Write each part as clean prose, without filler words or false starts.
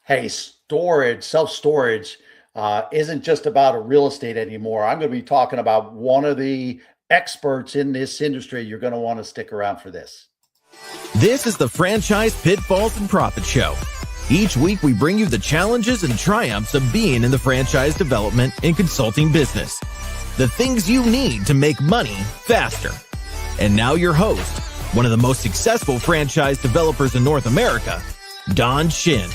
Hey, storage, self-storage isn't just about a real estate anymore. I'm going to be talking about one of the experts in this industry. You're going to want to stick around for this. This is the Franchise Pitfalls and Profit Show. Each week, we bring you the challenges and triumphs of being in the franchise development and consulting business. The things you need to make money faster. And now your host, one of the most successful franchise developers in North America, Don Shin.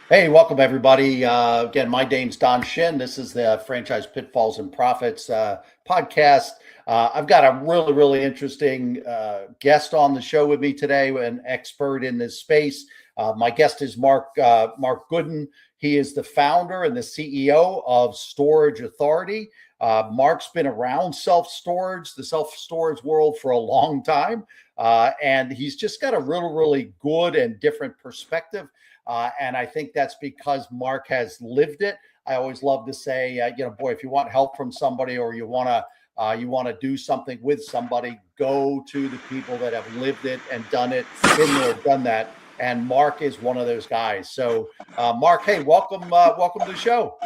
Hey, welcome everybody. Again, my name's Don Shin. This is the Franchise Pitfalls and Profits podcast. I've got a really interesting guest on the show with me today, an expert in this space. My guest is Mark Gooden. He is the founder and the CEO of Storage Authority. Mark's been around the self-storage world for a long time, and he's just got a really good and different perspective. And I think that's because Mark has lived it. I always love to say, boy, if you want help from somebody or you want to do something with somebody, go to the people that have lived it and done it, been there, done that. And Mark is one of those guys. So, Mark, hey, welcome to the show.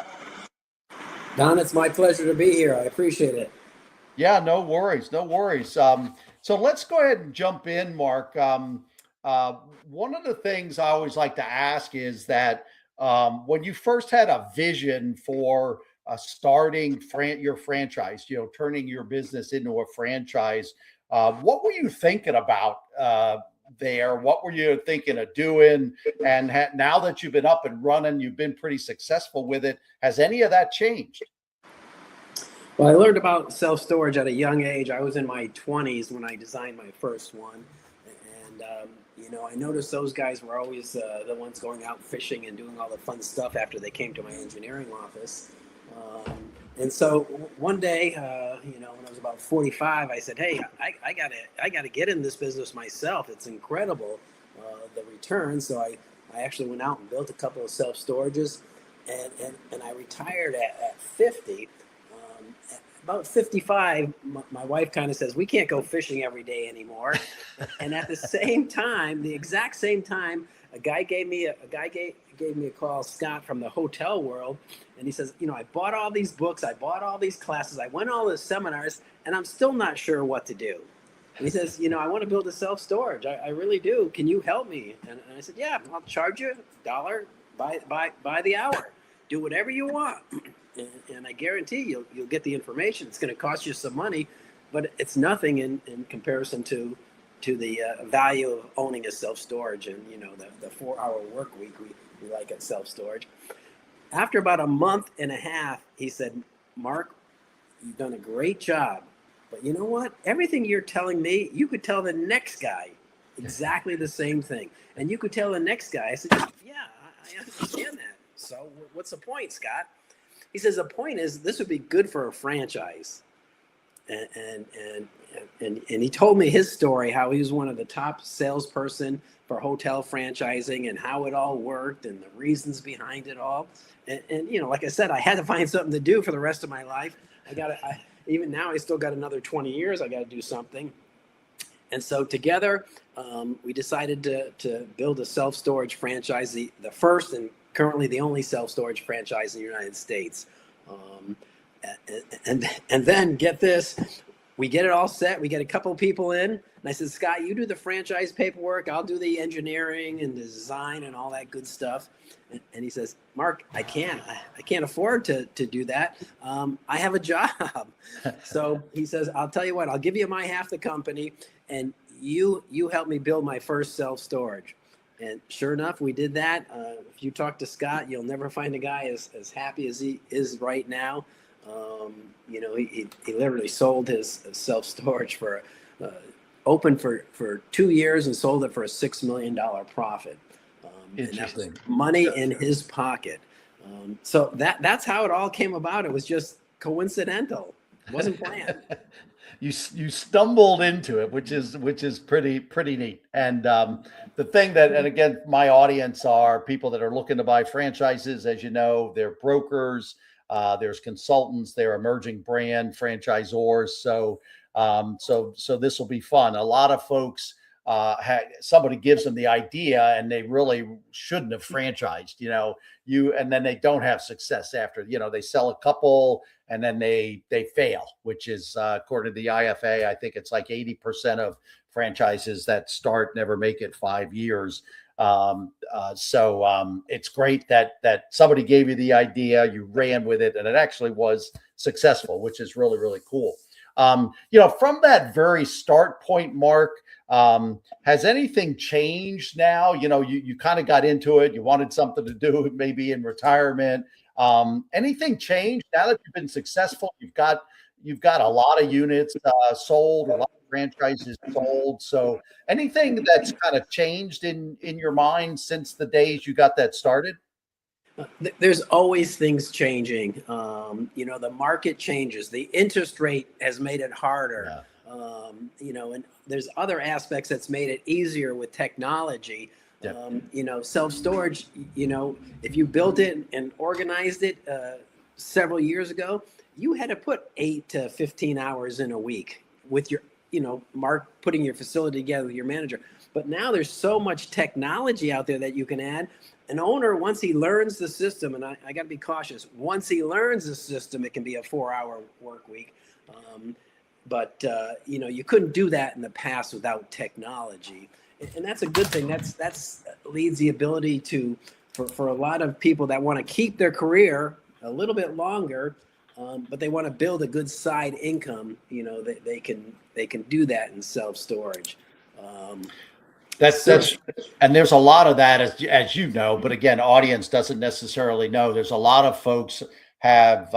Don, it's my pleasure to be here. I appreciate it. Yeah, no worries. So let's go ahead and jump in, Mark. One of the things I always like to ask is that when you first had a vision for starting your franchise, turning your business into a franchise, what were you thinking about there? What were you thinking of doing? And now that you've been up and running, you've been pretty successful with it. Has any of that changed? Well, I learned about self-storage at a young age. I was in my 20s when I designed my first one. And, I noticed those guys were always the ones going out fishing and doing all the fun stuff after they came to my engineering office. And so one day, when I was about 45, I said, hey, I gotta get in this business myself. It's incredible, the return. So I actually went out and built a couple of self-storages and I retired at 50. About 55, my wife kind of says, we can't go fishing every day anymore. And at the same time, the exact same time, a guy gave me a call, Scott, from the hotel world. And he says, I bought all these books. I bought all these classes. I went to all the seminars, and I'm still not sure what to do. And he says, I want to build a self-storage. I really do. Can you help me? And I said, yeah, I'll charge you $1 by the hour. Do whatever you want. And I guarantee you'll get the information. It's going to cost you some money, but it's nothing in comparison to the value of owning a self-storage and, the 4-hour work week we like at self-storage. After about a month and a half, he said, Mark, you've done a great job, but you know what? Everything you're telling me, you could tell the next guy exactly the same thing. And you could tell the next guy. I said, yeah, I understand that. So what's the point, Scott? He says, the point is this would be good for a franchise. And he told me his story, how he was one of the top salesperson for hotel franchising and how it all worked and the reasons behind it all. And like I said, I had to find something to do for the rest of my life. Even now, I still got another 20 years. I got to do something. And so together, we decided to build a self-storage franchise, the first and currently the only self-storage franchise in the United States. And then get this, we get it all set. We get a couple of people in. And I said, Scott, you do the franchise paperwork. I'll do the engineering and the design and all that good stuff. And he says, Mark, I can't afford to do that. I have a job. So he says, I'll tell you what, I'll give you my half the company and you help me build my first self-storage. And sure enough, we did that. If you talk to Scott, you'll never find a guy as happy as he is right now. He literally sold his self-storage open for 2 years and sold it for a $6 million profit. Interesting. And that was money in his pocket. So that's how it all came about. It was just coincidental. It wasn't planned. You stumbled into it, which is pretty neat. And the thing that, and again, my audience are people that are looking to buy franchises. As you know, they're brokers, there's consultants, they're emerging brand franchisors. So So this will be fun. A lot of folks, somebody gives them the idea and they really shouldn't have franchised, and then they don't have success after, they sell a couple and then they fail, which is, according to the IFA, I think it's like 80% of franchises that start never make it 5 years. So it's great that somebody gave you the idea, you ran with it, and it actually was successful, which is really, really cool. From that very start point, Mark, has anything changed now? You kind of got into it. You wanted something to do maybe in retirement. Anything changed now that you've been successful? You've got a lot of units sold, a lot of franchises sold. So anything that's kind of changed in your mind since the days you got that started? There's always things changing. The market changes. The interest rate has made it harder. Yeah. And there's other aspects that's made it easier with technology. Yeah. Self-storage, if you built it and organized it several years ago, you had to put 8 to 15 hours in a week with your, putting your facility together with your manager. But now there's so much technology out there that you can add. An owner, once he learns the system, and I got to be cautious, once he learns the system, it can be a 4-hour work week. But you couldn't do that in the past without technology. And that's a good thing. That's leads the ability for a lot of people that want to keep their career a little bit longer, but they want to build a good side income. They can do that in self-storage. That's and there's a lot of that as you know, but again, audience doesn't necessarily know. There's a lot of folks have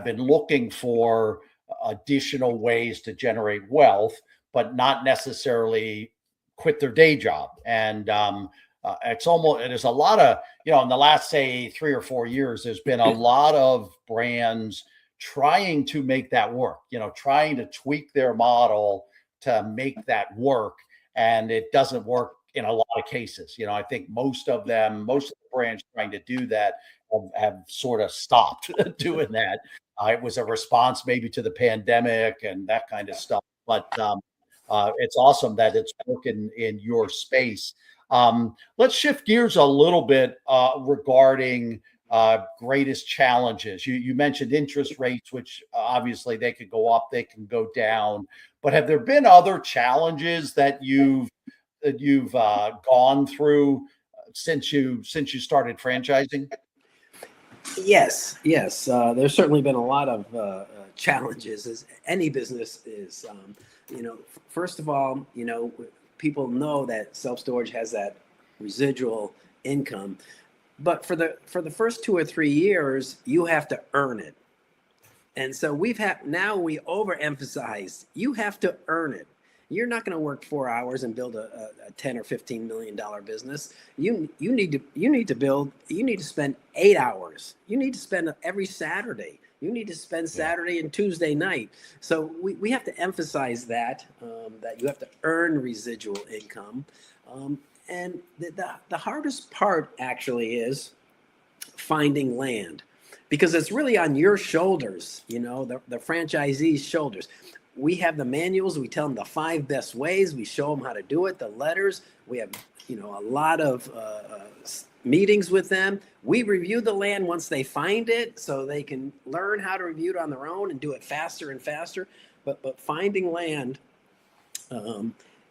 been looking for additional ways to generate wealth, but not necessarily quit their day job. And there's a lot of, in the last, say, 3 or 4 years, there's been a lot of brands trying to make that work, trying to tweak their model to make that work. And it doesn't work in a lot of cases. I think most of the brands trying to do that have sort of stopped doing that. It was a response maybe to the pandemic and that kind of stuff. But it's awesome that it's working in your space. Let's shift gears a little bit regarding greatest challenges. You mentioned interest rates, which obviously they could go up, they can go down. But have there been other challenges that you've gone through since you started franchising? Yes. There's certainly been a lot of challenges, as any business is. First of all, people know that self-storage has that residual income, but for the first 2 or 3 years, you have to earn it. And so we overemphasize, you have to earn it. You're not going to work 4 hours and build a $10 or $15 million business. You need to spend 8 hours. You need to spend every Saturday. You need to spend Saturday and Tuesday night. So we have to emphasize that you have to earn residual income. And the hardest part actually is finding land, because it's really on your shoulders, the franchisee's shoulders. We have the manuals. We tell them the 5 best ways. We show them how to do it, the letters. We have, a lot of meetings with them. We review the land once they find it so they can learn how to review it on their own and do it faster and faster. But finding land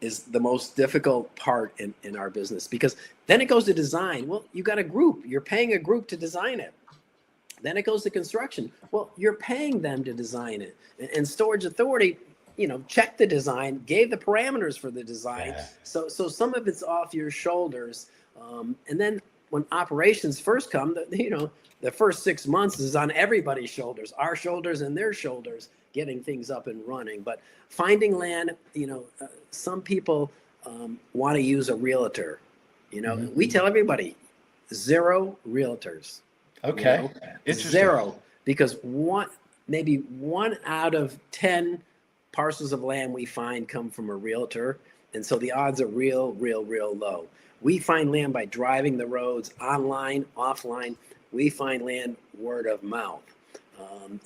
is the most difficult part in our business, because then it goes to design. Well, you got a group. You're paying a group to design it. Then it goes to construction. Well, you're paying them to design it. And Storage Authority, checked the design, gave the parameters for the design. Yeah. So some of it's off your shoulders. And then when operations first come, the first 6 months is on everybody's shoulders, our shoulders and their shoulders, getting things up and running. But finding land, some people want to use a realtor. Mm-hmm. We tell everybody, 0 realtors. Okay. Zero, because maybe one out of 10 parcels of land we find come from a realtor. And so the odds are real low. We find land by driving the roads, online, offline. We find land word of mouth.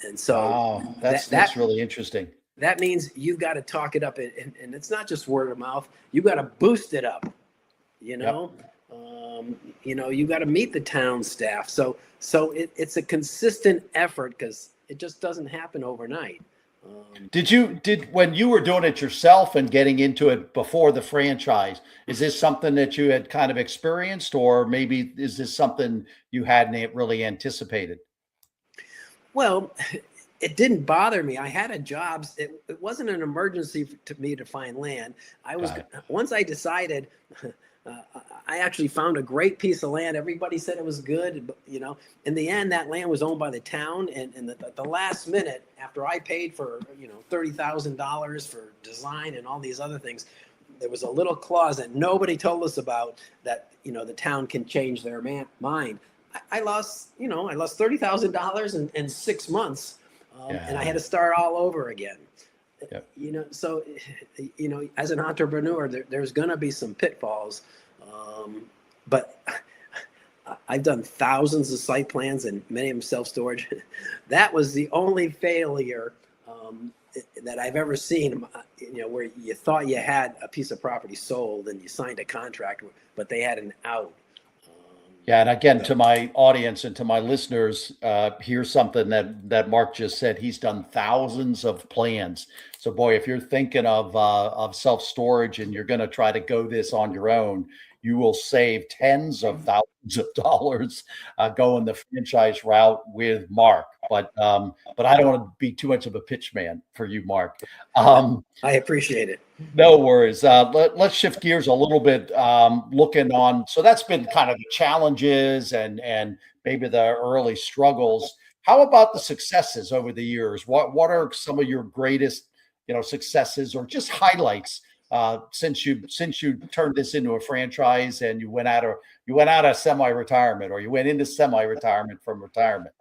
And so that's really interesting. that means you've got to talk it up, and it's not just word of mouth. You've got to boost it up. You know, you got to meet the town staff. So it's a consistent effort because it just doesn't happen overnight. When you were doing it yourself and getting into it before the franchise, is this something that you had kind of experienced, or maybe is this something you hadn't really anticipated? Well, it didn't bother me. I had a job. It wasn't an emergency to me to find land. Once I decided, I actually found a great piece of land. Everybody said it was good, but, in the end, that land was owned by the town. And the last minute, after I paid for, $30,000 for design and all these other things, there was a little clause that nobody told us about that, the town can change their mind. I lost $30,000 in 6 months, and I had to start all over again. Yep. So as an entrepreneur, there's going to be some pitfalls, but I've done thousands of site plans and many of them self-storage. That was the only failure that I've ever seen, where you thought you had a piece of property sold and you signed a contract, but they had an out. Yeah, and again, to my audience and to my listeners, here's something that Mark just said. He's done thousands of plans. So, boy, if you're thinking of self-storage and you're going to try to go this on your own, you will save tens of thousands of dollars going the franchise route with Mark. But I don't want to be too much of a pitch man for you, Mark. I appreciate it. No worries. Let's shift gears a little bit. Looking on, so that's been kind of the challenges and maybe the early struggles. How about the successes over the years? What are some of your greatest, successes or just highlights since you turned this into a franchise and you went out of semi-retirement, or you went into semi-retirement from retirement?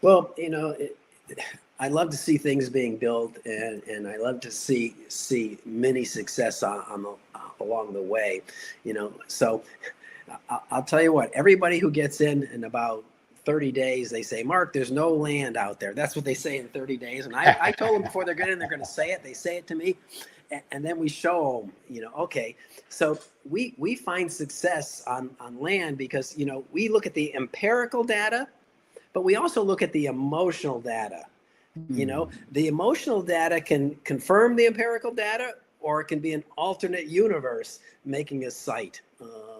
Well, I love to see things being built, and I love to see many success along the way. So I'll tell you what, everybody who gets in about 30 days, they say, Mark, there's no land out there. That's what they say in 30 days. And I told them before they're going to say it. They say it to me. And then we show them, okay, so we find success on land because, we look at the empirical data, but we also look at the emotional data. The emotional data can confirm the empirical data, or it can be an alternate universe making a site.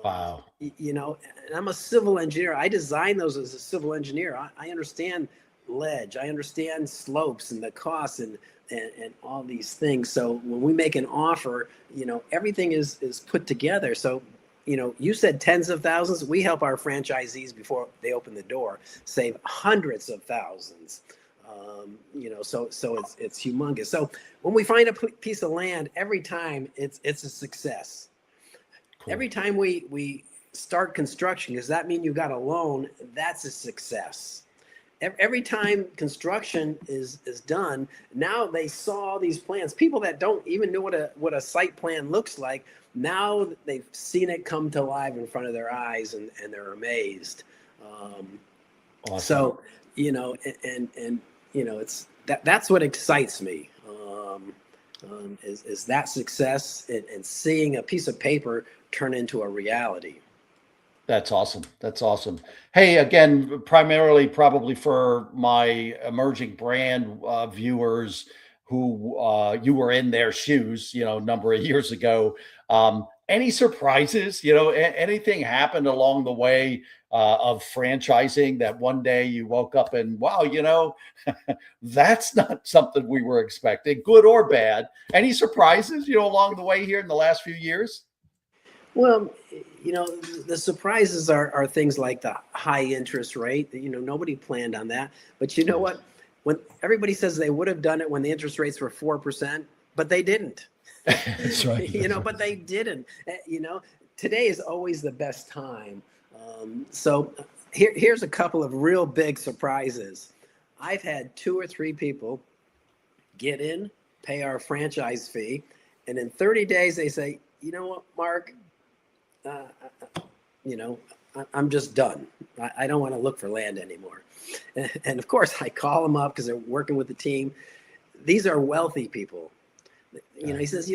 Wow. And I'm a civil engineer. I designed those as a civil engineer. I understand ledge. I understand slopes and the costs and all these things. So when we make an offer, everything is put together. So, you said tens of thousands. We help our franchisees before they open the door save hundreds of thousands. So it's humongous. So when we find a piece of land, every time it's a success. Cool. Every time we start construction, does that mean you got a loan? That's a success. Every time construction is done, now they saw these plans. People that don't even know what a site plan looks like, now they've seen it come to life in front of their eyes, and they're amazed. Awesome. So it's that's what excites me. Is that success and seeing a piece of paper turn into a reality. That's awesome. That's awesome. Hey, again, primarily probably for my emerging brand viewers who you were in their shoes, a number of years ago. Any surprises? Anything happened along the way of franchising that one day you woke up and, wow, that's not something we were expecting, good or bad. Any surprises, along the way here in the last few years? Well, the surprises are things like the high interest rate. Nobody planned on that. But you know what? When everybody says they would have done it when the interest rates were 4%, but they didn't. That's right. But they didn't. Today is always the best time. So here's a couple of real big surprises. I've had 2 or 3 people get in, pay our franchise fee, and in 30 days they say, you know what, Mark? I'm just done. I don't want to look for land anymore. And of course, I call them up because they're working with the team. these are wealthy people. He says,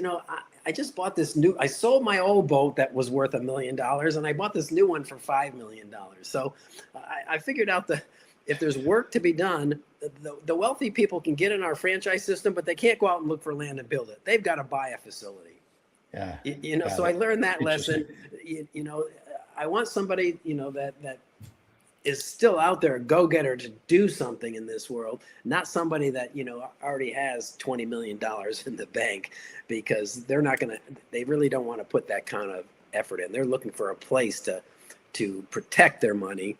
I just bought I sold my old boat that was worth $1 million, and I bought this new one for $5 million. So I figured out that if there's work to be done, the wealthy people can get in our franchise system, but they can't go out and look for land and build it. They've got to buy a facility. Yeah. So I learned that lesson. I want somebody, that is still out there, a go-getter to do something in this world, not somebody that, already has $20 million in the bank, because they really don't want to put that kind of effort in. They're looking for a place to protect their money.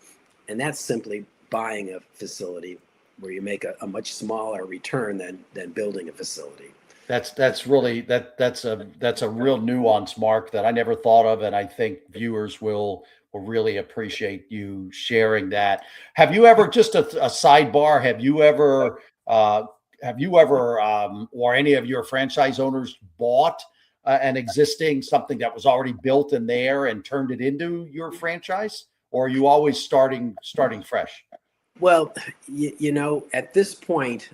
And that's simply buying a facility where you make a much smaller return than building a facility. That's really that's a real nuance, Mark, that I never thought of, and I think viewers will really appreciate you sharing that. Have you ever, just a sidebar? Have you ever or any of your franchise owners bought an existing something that was already built in there and turned it into your franchise, or are you always starting fresh? Well, at this point,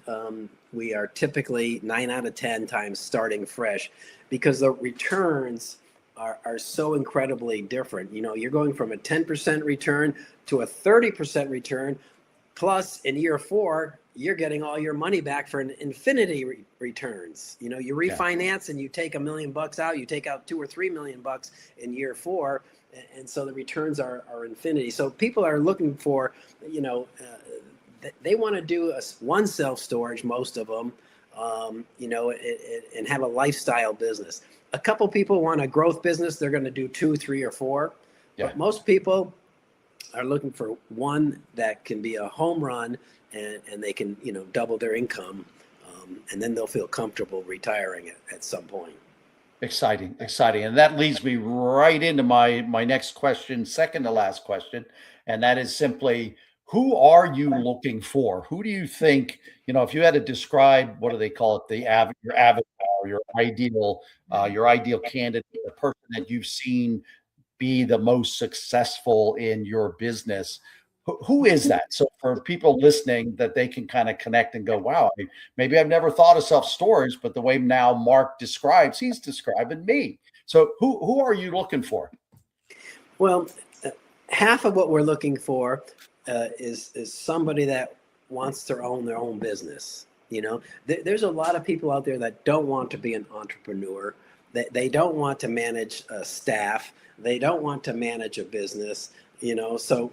we are typically 9 out of 10 times starting fresh, because the returns are so incredibly different. You're going from a 10% return to a 30% return. Plus, in year 4, you're getting all your money back for an infinity returns. You refinance and you take $1 million out, you take out $2 or $3 million in year 4. And so the returns are infinity. So people are looking for, they want to do one self-storage, most of them, and have a lifestyle business. A couple people want a growth business. They're going to do 2, 3, or 4. Yeah. But most people are looking for one that can be a home run, and they can, double their income. And then they'll feel comfortable retiring at some point. Exciting. And that leads me right into my next question, second to last question. And that is simply, who are you looking for? Who do you think, if you had to describe, what do they call it? Your avatar, your ideal candidate, the person that you've seen be the most successful in your business. Who is that? So for people listening, that they can kind of connect and go, wow, maybe I've never thought of self-storage, but the way now Mark describes, he's describing me. So who are you looking for? Well, half of what we're looking for is somebody that wants to own their own business. There's a lot of people out there that don't want to be an entrepreneur. They don't want to manage a staff. They don't want to manage a business. So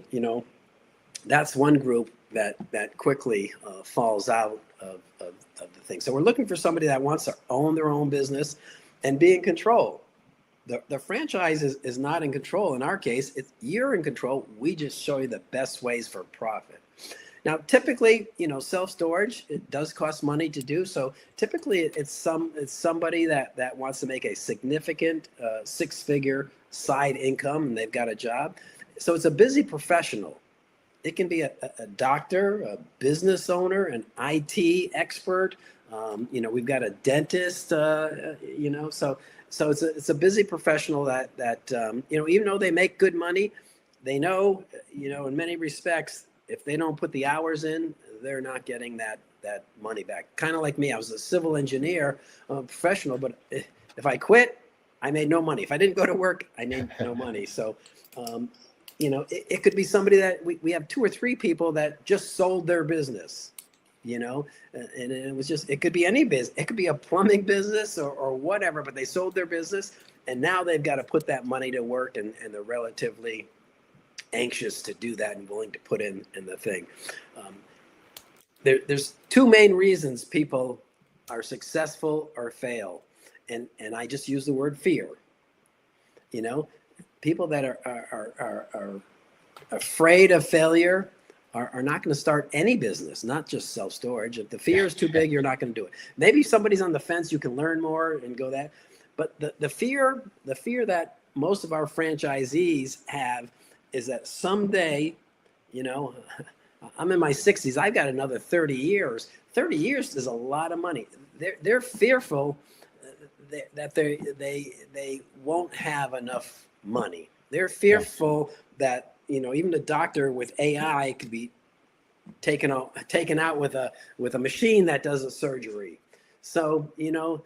that's one group that quickly falls out of the thing. So we're looking for somebody that wants to own their own business and be in control. The franchise is not in control. In our case, you're in control. We just show you the best ways for profit. Now, typically, self-storage, it does cost money to do. So typically it's somebody that wants to make a significant 6-figure side income, and they've got a job. So it's a busy professional. It can be a doctor, a business owner, an IT expert. We've got a dentist, so it's a busy professional that even though they make good money, they know, in many respects, if they don't put the hours in, they're not getting that money back. Kind of like me, I was a civil engineer, professional, but if I quit, I made no money. If I didn't go to work, I made no money. So, it could be somebody that we have 2 or 3 people that just sold their business, and it could be any business. It could be a plumbing business or whatever, but they sold their business and now they've got to put that money to work, and they're relatively anxious to do that and willing to put in the thing. There's 2 main reasons people are successful or fail. And I just use the word fear. People that are afraid of failure are not going to start any business, not just self-storage. If the fear is too big, you're not going to do it. Maybe somebody's on the fence, you can learn more and go that. But the fear that most of our franchisees have is that someday, I'm in my 60s, I've got another 30 years. 30 years is a lot of money. They're fearful that they won't have enough money. They're fearful that, even a doctor with AI could be taken out with a machine that does a surgery. So, we all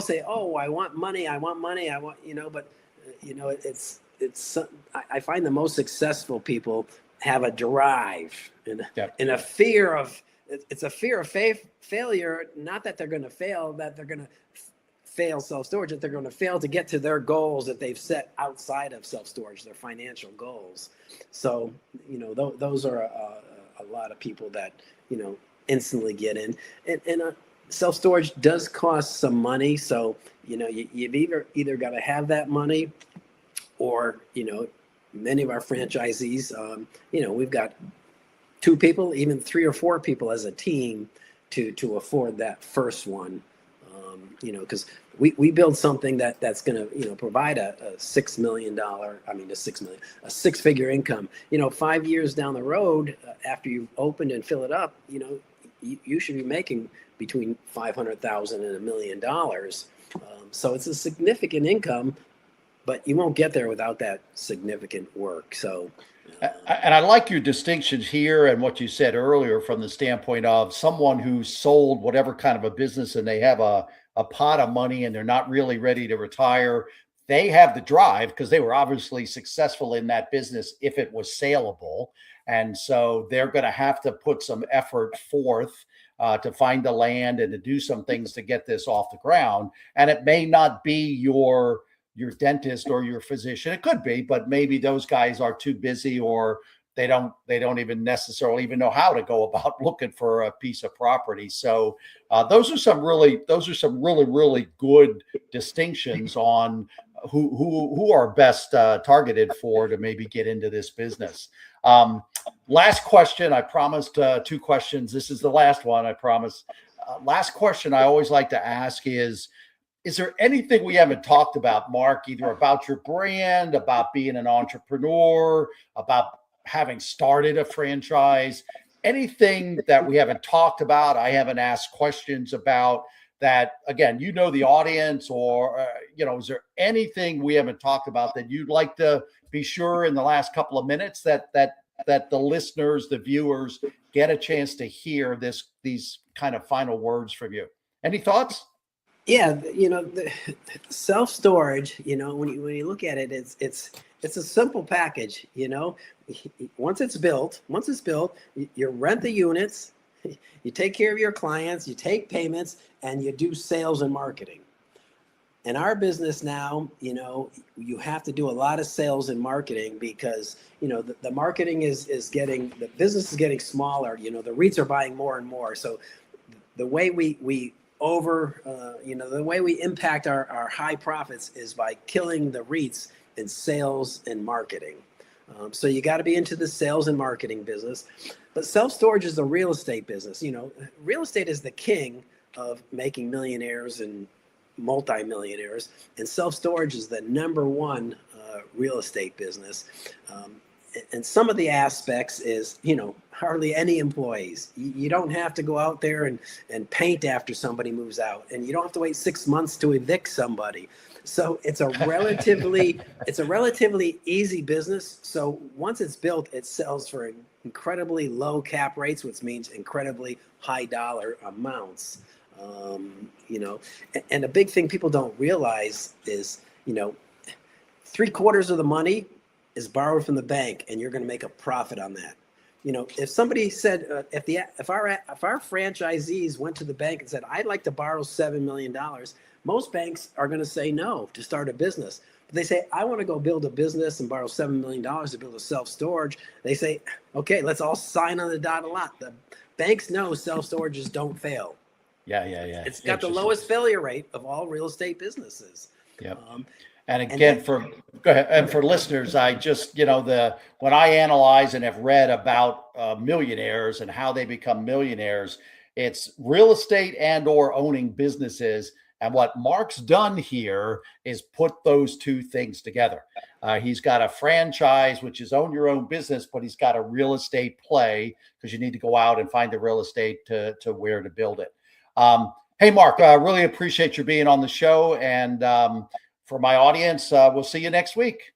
say, oh, I want money, but I find the most successful people have a drive and a fear of, it's a fear of failure, not that they're going to fail, that they're going to fail self-storage, that they're going to fail to get to their goals that they've set outside of self-storage, their financial goals. So, those are a lot of people that, instantly get in. And self-storage does cost some money. So, you've either got to have that money, or, many of our franchisees, we've got 2 people, even 3 or 4 people as a team to afford that first one. Because we build something that's going to, provide a $6 million, a 6-figure income. 5 years down the road, after you've opened and fill it up, you should be making between $500,000 and $1 million. So it's a significant income, but you won't get there without that significant work. So. And I like your distinctions here and what you said earlier from the standpoint of someone who sold whatever kind of a business and they have a pot of money and they're not really ready to retire. They have the drive because they were obviously successful in that business if it was saleable. And so they're going to have to put some effort forth to find the land and to do some things to get this off the ground. And it may not be your dentist or your physician. It could be, but maybe those guys are too busy, or they don't even necessarily even know how to go about looking for a piece of property. So those are some really good distinctions on who are best targeted for to maybe get into this business. Last question. I promised 2 questions. This is the last one, I promise. Last question I always like to ask is there anything we haven't talked about, Mark, either about your brand, about being an entrepreneur, about having started a franchise, anything that we haven't talked about, I haven't asked questions about that, again, the audience, or, is there anything we haven't talked about that you'd like to be sure in the last couple of minutes that the listeners, the viewers get a chance to hear these kind of final words from you? Any thoughts? Yeah, the self-storage, when you look at it, it's a simple package. Once it's built, you rent the units, you take care of your clients, you take payments, and you do sales and marketing. In our business now, you have to do a lot of sales and marketing because, the marketing the business is getting smaller. The REITs are buying more and more. So the way the way we impact our high profits is by killing the REITs in sales and marketing. So you got to be into the sales and marketing business. But self-storage is a real estate business. Real estate is the king of making millionaires and multimillionaires, and self-storage is the #1 real estate business. And some of the aspects is, hardly any employees. You don't have to go out there and paint after somebody moves out, and you don't have to wait 6 months to evict somebody. So it's a relatively easy business. So once it's built, it sells for incredibly low cap rates, which means incredibly high dollar amounts. And a big thing people don't realize is, 3/4 of the money is borrowed from the bank, and you're going to make a profit on that. If somebody said, if our franchisees went to the bank and said, I'd like to borrow $7 million, most banks are going to say no to start a business. But they say, I want to go build a business and borrow $7 million to build a self-storage. They say, okay, let's all sign on the dotted line. The banks know self-storages don't fail. Yeah. It's got the lowest failure rate of all real estate businesses. Yep. And again, go ahead. And for listeners, I just, when I analyze and have read about millionaires and how they become millionaires, it's real estate and or owning businesses. And what Mark's done here is put those 2 things together. He's got a franchise, which is own your own business, but he's got a real estate play because you need to go out and find the real estate to where to build it. Hey, Mark, I really appreciate you being on the show. And for my audience, we'll see you next week.